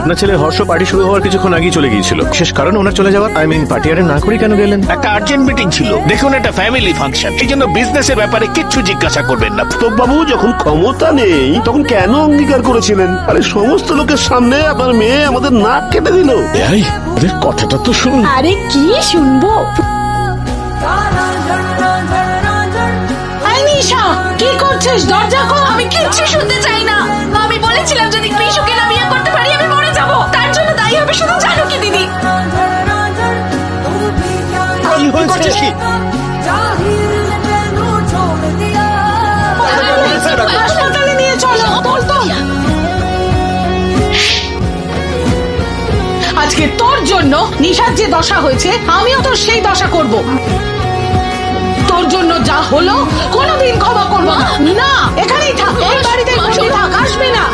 আপনার ছেলে হর্ষ পার্টি শুরু হওয়ার কিছুক্ষণ আগেই চলে গিয়েছিল। বিশেষ কারণ ওনার চলে যাওয়ার, পার্টি আরে না করে কেন গেলেন? একটা আর্জেন্ট মিটিং ছিল, দেখুন একটা ফ্যামিলি ফাংশন, এই জন্য বিজনেসের ব্যাপারে কিচ্ছু জিজ্ঞাসা করবেন না। তো বাবু যখন ক্ষমতা নেই তখন কেন অঙ্গীকার করেছিলেন? আরে সমস্ত লোকের সামনে আপনার মেয়ে আমাদের নাক কেটে দিল। এই আরে কথাটা তো শুনুন। আরে কি শুনবো? নিশা কি করছিস? দরজা খোল। আমি কিচ্ছু শুনতে চাই না। আমি বলেছিলাম যদি কৃষকে না বিয়ে করতে পারি আমি মরে যাব, তার জন্য দায়ী হবে শুধু জানো কি দিদি। কি হয়েছে কি? হাসপাতালে নিয়ে চলো। আজকে তোর জন্য নিশার যে দশা হয়েছে আমিও তোর সেই দশা করব। তোর জন্য যা হলো কোনোদিন ক্ষমা করবো না। এখানেই থাক, এই বাড়িতে থাক, আসবে না।